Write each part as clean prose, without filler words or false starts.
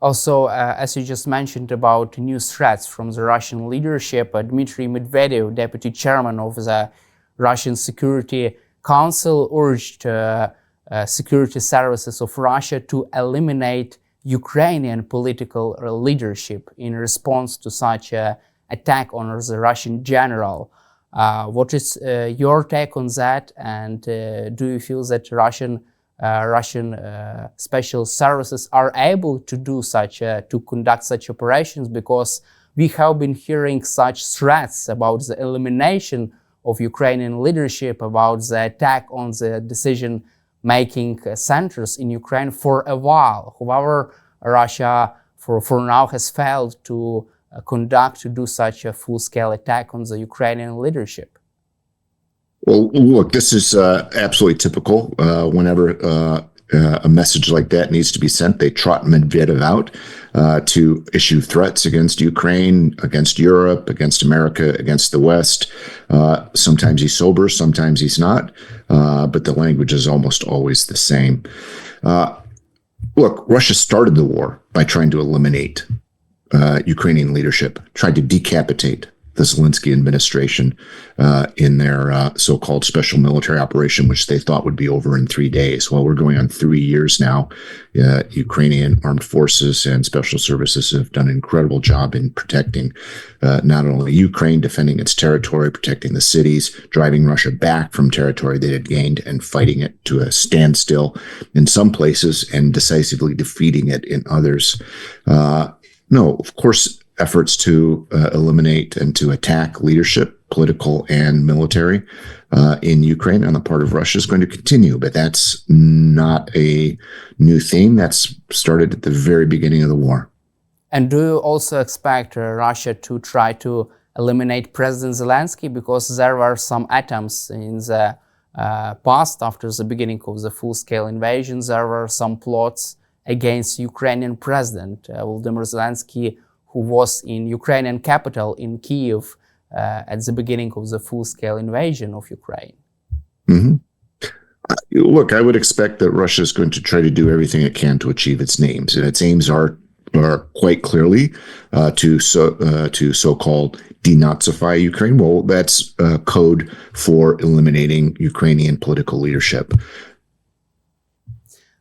Also, as you just mentioned about new threats from the Russian leadership, Dmitry Medvedev, deputy chairman of the Russian Security Council, urged security services of Russia to eliminate Ukrainian political leadership in response to such an attack on the Russian general. What is your take on that? And do you feel that Russian special services are able to do to conduct such operations? Because we have been hearing such threats about the elimination of Ukrainian leadership, about the attack on the decision-making centers in Ukraine for a while. However, Russia for now has failed to do such a full-scale attack on the Ukrainian leadership. Well, look, this is absolutely typical. Whenever a message like that needs to be sent, they trot Medvedev out to issue threats against Ukraine, against Europe, against America, against the West. Sometimes he's sober, sometimes he's not, but the language is almost always the same. Look, Russia started the war by trying to eliminate Ukrainian leadership, tried to decapitate the Zelenskyy administration in their so-called special military operation, which they thought would be over in 3 days. Well, we're going on 3 years now. Ukrainian armed forces and special services have done an incredible job in protecting not only Ukraine, defending its territory, protecting the cities, driving Russia back from territory they had gained and fighting it to a standstill in some places and decisively defeating it in others. No, of course, efforts to eliminate and to attack leadership, political and military, in Ukraine on the part of Russia is going to continue. But that's not a new theme. That's started at the very beginning of the war. And do you also expect Russia to try to eliminate President Zelenskyy? Because there were some attempts in the past, after the beginning of the full-scale invasion, there were some plots against Ukrainian President Volodymyr Zelenskyy, who was in Ukrainian capital in Kyiv at the beginning of the full-scale invasion of Ukraine. Mm-hmm. Look, I would expect that Russia is going to try to do everything it can to achieve its aims, and its aims are quite clearly to so-called denazify Ukraine. Well, that's code for eliminating Ukrainian political leadership.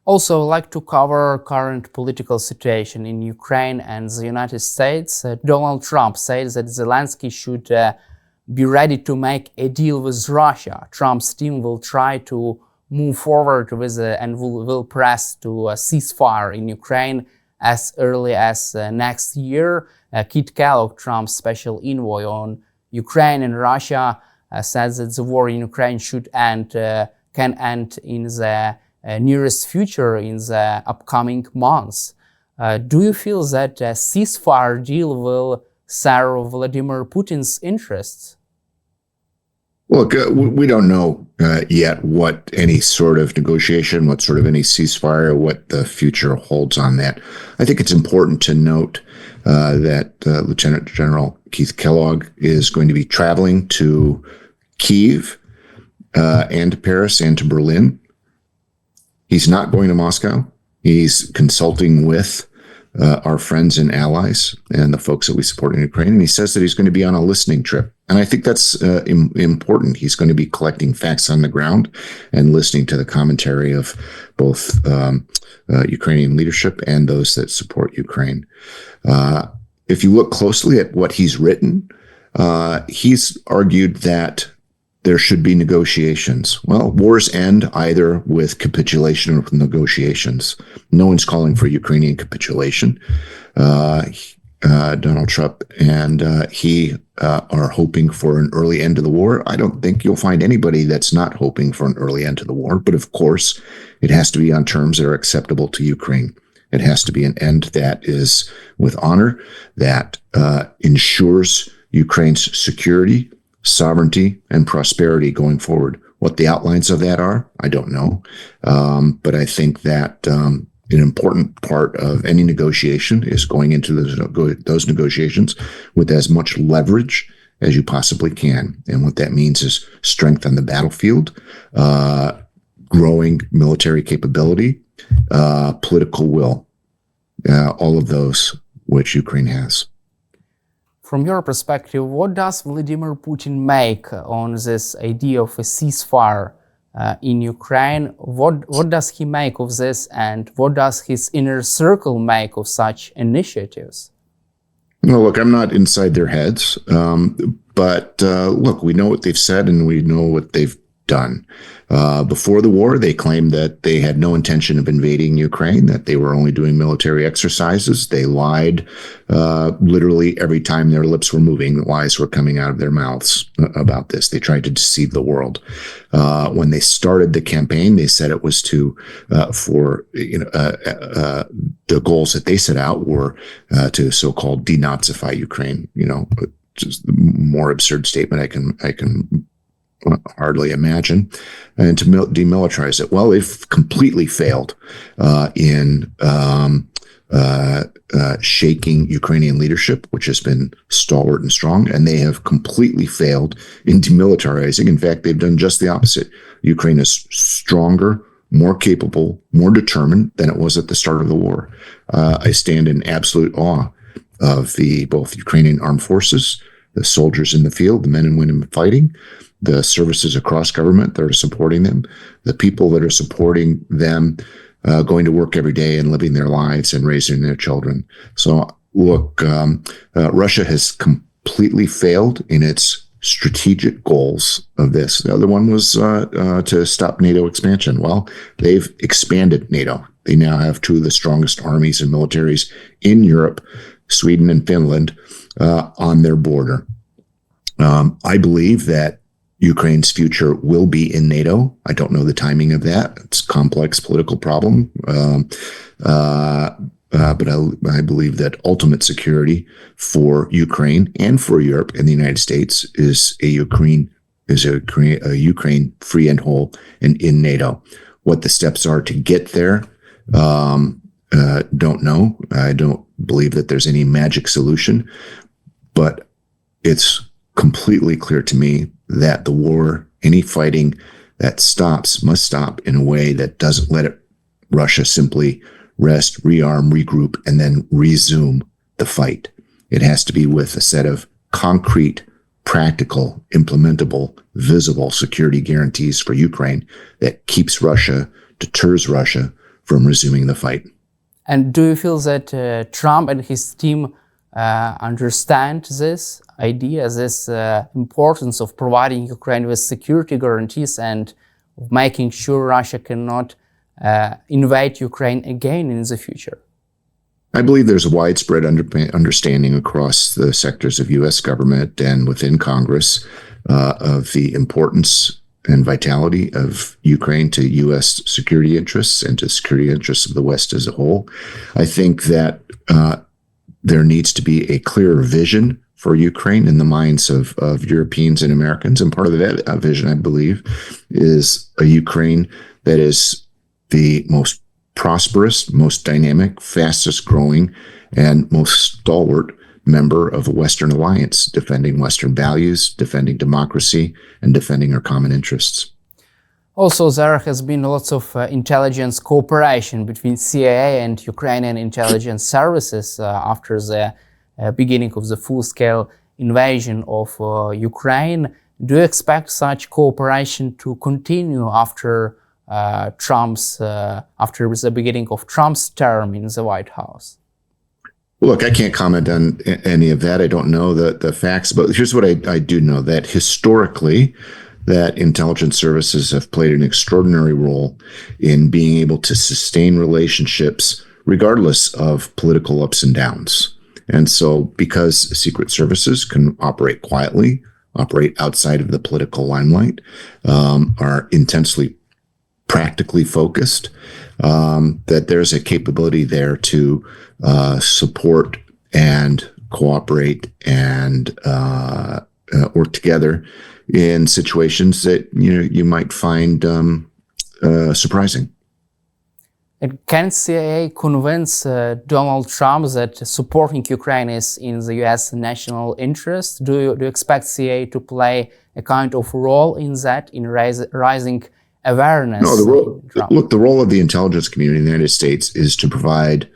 Also, I'd like to cover current political situation in Ukraine and the United States. Donald Trump says that Zelenskyy should be ready to make a deal with Russia. Trump's team will try to move forward with and will press to a ceasefire in Ukraine as early as next year. Kit Kellogg, Trump's special envoy on Ukraine and Russia, says that the war in Ukraine can end in the nearest future, in the upcoming months. Do you feel that a ceasefire deal will serve Vladimir Putin's interests? Look, we don't know yet what any sort of negotiation, what sort of any ceasefire, what the future holds on that. I think it's important to note that Lieutenant General Keith Kellogg is going to be traveling to Kyiv and to Paris and to Berlin. He's not going to Moscow. He's consulting with our friends and allies and the folks that we support in Ukraine. And he says that he's going to be on a listening trip. And I think that's important. He's going to be collecting facts on the ground and listening to the commentary of both Ukrainian leadership and those that support Ukraine. If you look closely at what he's written, he's argued that there should be negotiations. Well, wars end either with capitulation or with negotiations. No one's calling for Ukrainian capitulation. Donald Trump and he are hoping for an early end to the war. I don't think you'll find anybody that's not hoping for an early end to the war. But of course, it has to be on terms that are acceptable to Ukraine. It has to be an end that is with honor, that ensures Ukraine's security, sovereignty, and prosperity going forward. What the outlines of that are, I don't know. But I think that an important part of any negotiation is going into those negotiations with as much leverage as you possibly can. And what that means is strength on the battlefield, growing military capability, political will. all of those which Ukraine has. From your perspective, what does Vladimir Putin make on this idea of a ceasefire in Ukraine? What does he make of this, and what does his inner circle make of such initiatives? No, look, I'm not inside their heads, but look, we know what they've said and we know what they've done. Before the war, they claimed that they had no intention of invading Ukraine, that they were only doing military exercises. They lied literally every time their lips were moving. Lies were coming out of their mouths about this. They tried to deceive the world. When they started the campaign, they said it was the goals that they set out were to so-called denazify Ukraine. Just the more absurd statement I can hardly imagine, and to demilitarize it. Well, they've completely failed in shaking Ukrainian leadership, which has been stalwart and strong, and they have completely failed in demilitarizing. In fact, they've done just the opposite. Ukraine is stronger, more capable, more determined than it was at the start of the war. I stand in absolute awe of both Ukrainian armed forces, the soldiers in the field, the men and women fighting, the services across government that are supporting them, the people that are supporting them going to work every day and living their lives and raising their children. So look, Russia has completely failed in its strategic goals of this. The other one was to stop NATO expansion. Well, they've expanded NATO. They now have two of the strongest armies and militaries in Europe, Sweden and Finland, on their border. I believe that Ukraine's future will be in NATO. I don't know the timing of that. It's a complex political problem. But I believe that ultimate security for Ukraine and for Europe and the United States is a Ukraine free and whole and in NATO. What the steps are to get there, don't know. I don't believe that there's any magic solution, but it's completely clear to me that the war, any fighting that stops, must stop in a way that doesn't let Russia simply rest, rearm, regroup, and then resume the fight. It has to be with a set of concrete, practical, implementable, visible security guarantees for Ukraine that keeps Russia, deters Russia from resuming the fight. And do you feel that Trump and his team understand this idea, this importance of providing Ukraine with security guarantees and of making sure Russia cannot invade Ukraine again in the future? I believe there's a widespread understanding across the sectors of U.S. government and within Congress of the importance and vitality of Ukraine to U.S. security interests and to security interests of the West as a whole. I think that there needs to be a clearer vision for Ukraine in the minds of Europeans and Americans. And part of that vision, I believe, is a Ukraine that is the most prosperous, most dynamic, fastest growing, and most stalwart member of a Western alliance, defending Western values, defending democracy, and defending our common interests. Also, there has been lots of intelligence cooperation between CIA and Ukrainian intelligence services after the beginning of the full-scale invasion of Ukraine. Do you expect such cooperation to continue after after the beginning of Trump's term in the White House? Look, I can't comment on any of that. I don't know the facts, but here's what I do know, that historically, that intelligence services have played an extraordinary role in being able to sustain relationships regardless of political ups and downs. And so because secret services can operate quietly, operate outside of the political limelight, are intensely practically focused, that there's a capability there to support and cooperate and work together in situations that you might find surprising. And can CIA convince Donald Trump that supporting Ukraine is in the U.S. national interest? Do you expect CIA to play a kind of role in that, in raising awareness? No, the role of the intelligence community in the United States is to provide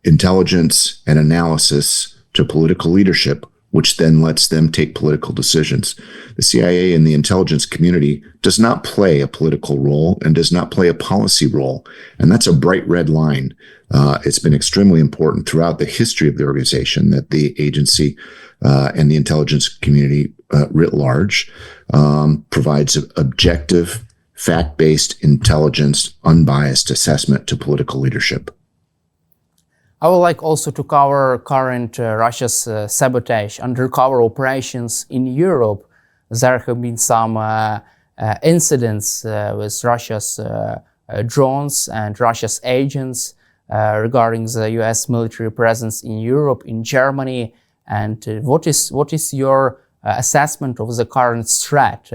intelligence and analysis to political leadership, which then lets them take political decisions. The CIA and the intelligence community does not play a political role and does not play a policy role. And that's a bright red line. It's been extremely important throughout the history of the organization that the agency and the intelligence community writ large provides objective, fact-based intelligence, unbiased assessment to political leadership. I would like also to cover current Russia's sabotage undercover operations in Europe. There have been some incidents with Russia's drones and Russia's agents regarding the US military presence in Europe, in Germany. And what is your assessment of the current threat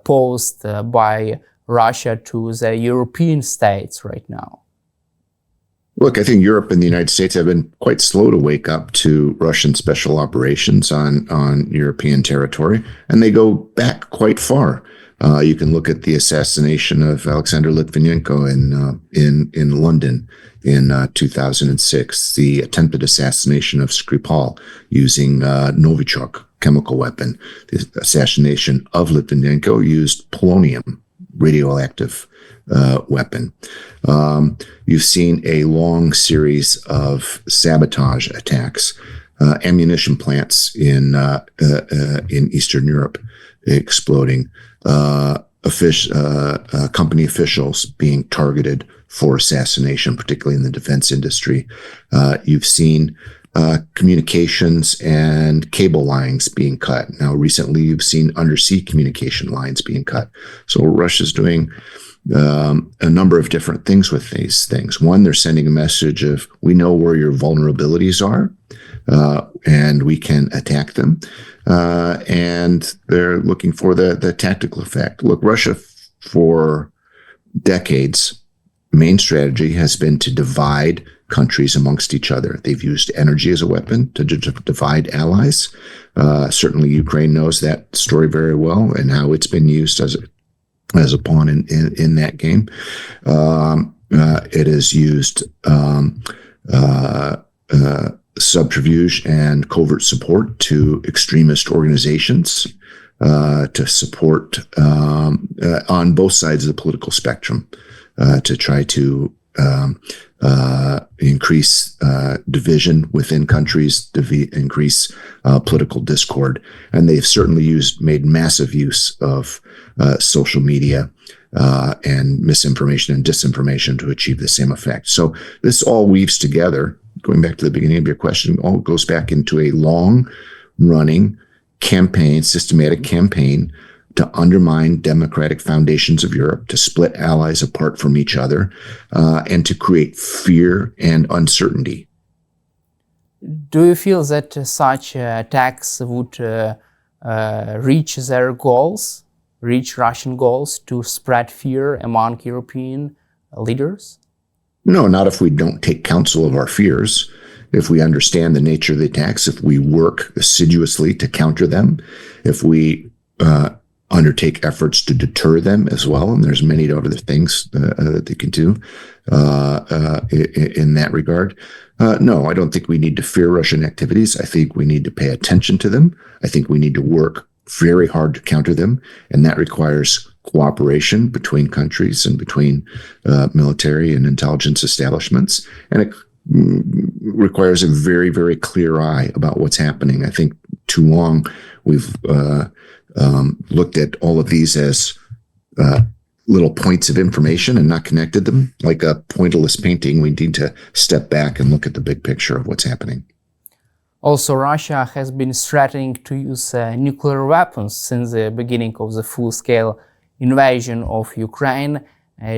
posed by Russia to the European states right now? Look, I think Europe and the United States have been quite slow to wake up to Russian special operations on European territory, and they go back quite far. You can look at the assassination of Alexander Litvinenko in London in 2006, the attempted assassination of Skripal using Novichok chemical weapon. The assassination of Litvinenko used polonium, radioactive weapon. You've seen a long series of sabotage attacks, ammunition plants in Eastern Europe exploding, company officials being targeted for assassination, particularly in the defense industry. You've seen communications and cable lines being cut. Now, recently, you've seen undersea communication lines being cut. So Russia's doing a number of different things with these things. One, they're sending a message of, we know where your vulnerabilities are, and we can attack them. And they're looking for the tactical effect. Look, Russia, for decades, main strategy has been to divide countries amongst each other. They've used energy as a weapon to divide allies. Certainly, Ukraine knows that story very well and how it's been used as a pawn in that game. It has used subterfuge and covert support to extremist organizations to support on both sides of the political spectrum to try to increase division within countries, increase political discord. And they've certainly made massive use of social media and misinformation and disinformation to achieve the same effect. So this all weaves together, going back to the beginning of your question, all goes back into a long-running campaign, systematic campaign to undermine democratic foundations of Europe, to split allies apart from each other, and to create fear and uncertainty. Do you feel that such attacks would reach their goals, reach Russian goals to spread fear among European leaders? No, not if we don't take counsel of our fears. If we understand the nature of the attacks, if we work assiduously to counter them, if we undertake efforts to deter them as well, and there's many other things that they can do in that regard. No, I don't think we need to fear Russian activities. I think we need to pay attention to them. I think we need to work very hard to counter them, and that requires cooperation between countries and between military and intelligence establishments, and it requires a very, very clear eye about what's happening. I think too long we've looked at all of these as little points of information and not connected them. Like a pointillist painting, we need to step back and look at the big picture of what's happening. Also, Russia has been threatening to use nuclear weapons since the beginning of the full-scale invasion of Ukraine.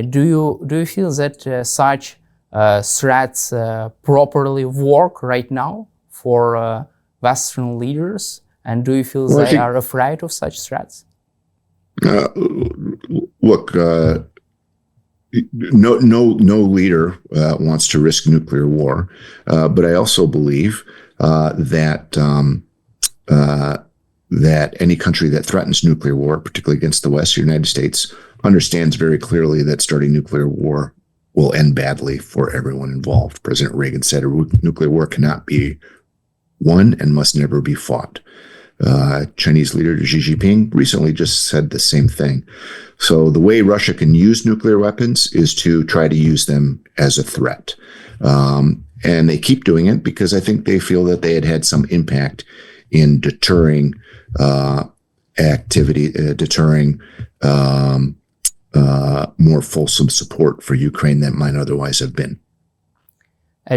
Do you feel that such threats properly work right now for Western leaders? And do you feel they are afraid of such threats? Look, no leader wants to risk nuclear war, but I also believe that any country that threatens nuclear war, particularly against the West, the United States, understands very clearly that starting nuclear war will end badly for everyone involved. President Reagan said nuclear war cannot be won and must never be fought. Chinese leader Xi Jinping recently just said the same thing. So the way Russia can use nuclear weapons is to try to use them as a threat. And they keep doing it because I think they feel that they had some impact in deterring activity, deterring more fulsome support for Ukraine than might otherwise have been.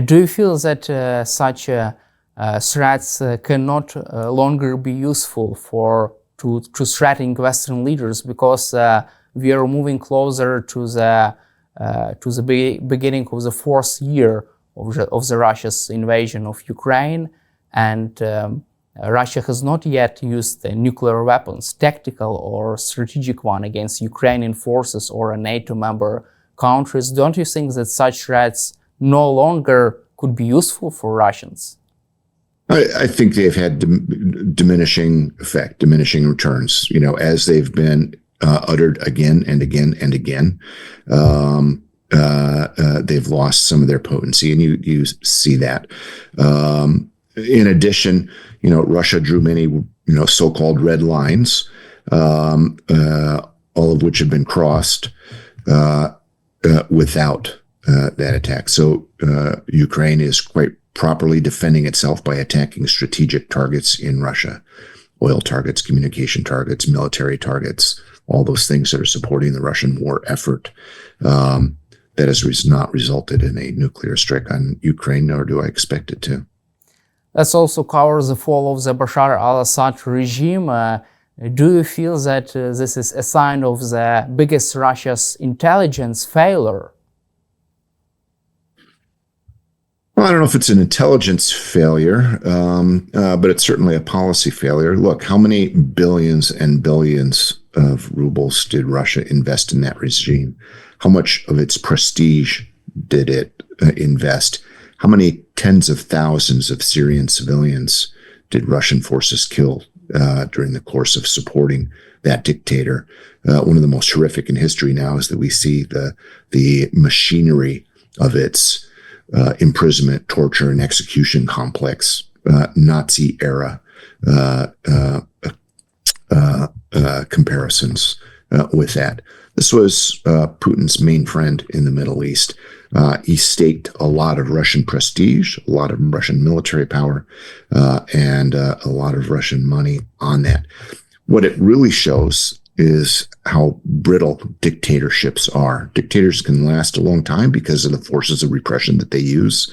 Do you feel that such threats cannot longer be useful to threatening Western leaders because we are moving closer to the beginning of the fourth year of the Russia's invasion of Ukraine, and Russia has not yet used nuclear weapons, tactical or strategic one, against Ukrainian forces or a NATO member countries? Don't you think that such threats no longer could be useful for Russians? I think they've had diminishing effect, diminishing returns, as they've been uttered again and again and again. They've lost some of their potency, and you see that. In addition, Russia drew many, so-called red lines, all of which have been crossed without that attack. So Ukraine is quite properly defending itself by attacking strategic targets in Russia, oil targets, communication targets, military targets, all those things that are supporting the Russian war effort. That has not resulted in a nuclear strike on Ukraine, nor do I expect it to. Let's also cover the fall of the Bashar al-Assad regime. Do you feel that this is a sign of the biggest Russia's intelligence failure? Well, I don't know if it's an intelligence failure, but it's certainly a policy failure. Look, how many billions and billions of rubles did Russia invest in that regime? How much of its prestige did it invest? How many tens of thousands of Syrian civilians did Russian forces kill during the course of supporting that dictator? One of the most horrific in history now is that we see the machinery of its imprisonment, torture, and execution complex, Nazi era comparisons with that. This was Putin's main friend in the Middle East. He staked a lot of Russian prestige, a lot of Russian military power, and a lot of Russian money on that. What it really shows is how brittle dictatorships are. Dictators can last a long time because of the forces of repression that they use.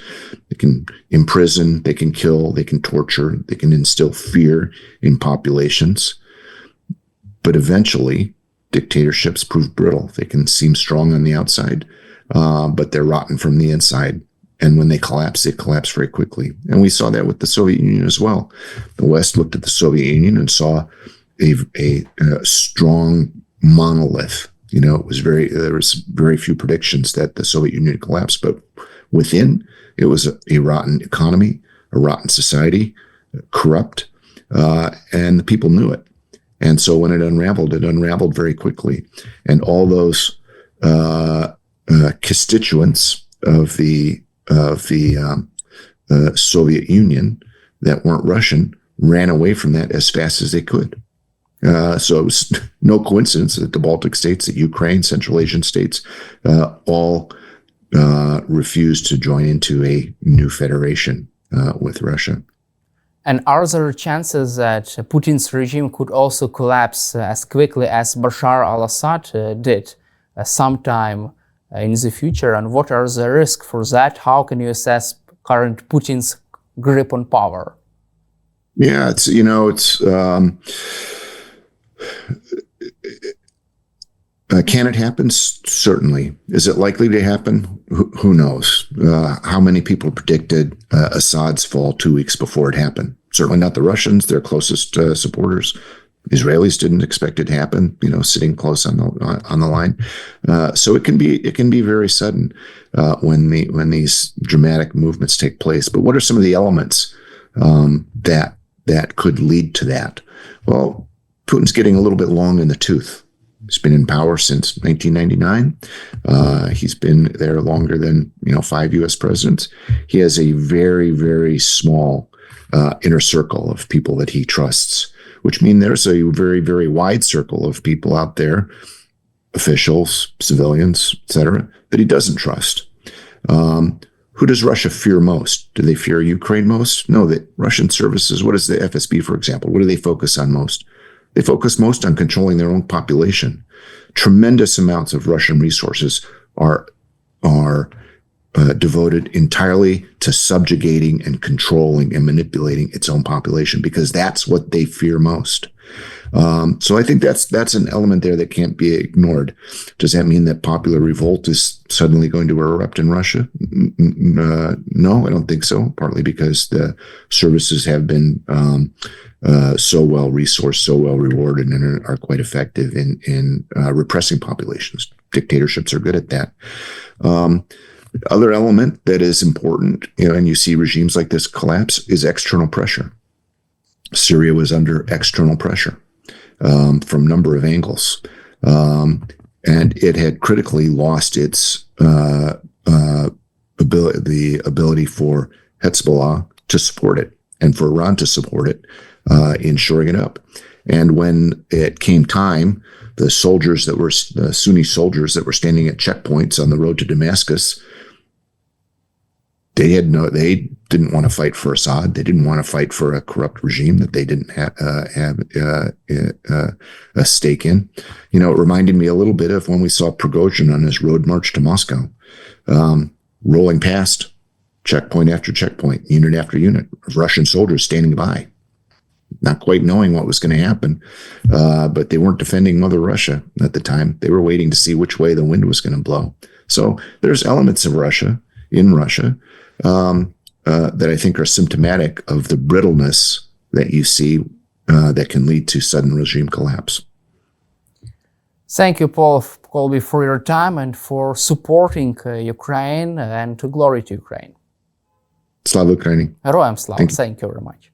They can imprison, they can kill, they can torture, they can instill fear in populations. But eventually, dictatorships prove brittle. They can seem strong on the outside, but they're rotten from the inside. And when they collapse very quickly. And we saw that with the Soviet Union as well. The West looked at the Soviet Union and saw a strong monolith. There was very few predictions that the Soviet Union would collapse, but within it was a rotten economy, a rotten society, corrupt, and the people knew it. And so when it unraveled very quickly. And all those constituents of the Soviet Union that weren't Russian ran away from that as fast as they could. So it was no coincidence that the Baltic states, the Ukraine, Central Asian states, all refused to join into a new federation with Russia. And are there chances that Putin's regime could also collapse as quickly as Bashar al-Assad did sometime in the future? And what are the risks for that? How can you assess current Putin's grip on power? Yeah, can it happen? Certainly. Is it likely to happen? Who knows? How many people predicted Assad's fall 2 weeks before it happened? Certainly not the Russians, their closest supporters. Israelis didn't expect it to happen. Sitting close on the line. So it can be very sudden when these dramatic movements take place. But what are some of the elements that could lead to that? Well, Putin's getting a little bit long in the tooth. He's been in power since 1999. He's been there longer than 5 U.S. presidents. He has a very, very small inner circle of people that he trusts, which means there's a very, very wide circle of people out there, officials, civilians, etc., that he doesn't trust. Who does Russia fear most? Do they fear Ukraine most? No, the Russian services, what is the FSB, for example? What do they focus on most? They focus most on controlling their own population. Tremendous amounts of Russian resources are devoted entirely to subjugating and controlling and manipulating its own population, because that's what they fear most. So I think that's an element there that can't be ignored. Does that mean that popular revolt is suddenly going to erupt in Russia? No, I don't think so. Partly because the services have been so well resourced, so well rewarded, and are quite effective in repressing populations. Dictatorships are good at that. Other element that is important, and you see regimes like this collapse, is external pressure. Syria was under external pressure from a number of angles, and it had critically lost its ability for Hezbollah to support it and for Iran to support it in shoring it up. And when it came time, the Sunni soldiers that were standing at checkpoints on the road to Damascus, they didn't want to fight for Assad. They didn't want to fight for a corrupt regime that they didn't have a stake in. It reminded me a little bit of when we saw Prigozhin on his road march to Moscow, rolling past checkpoint after checkpoint, unit after unit of Russian soldiers standing by, not quite knowing what was going to happen. But they weren't defending Mother Russia at the time. They were waiting to see which way the wind was going to blow. So there's elements of Russia that I think are symptomatic of the brittleness that you see that can lead to sudden regime collapse. Thank you, Paul Kolbe, for your time and for supporting Ukraine, and to glory to Ukraine. Slava Ukraini. Героям слава. Thank you very much.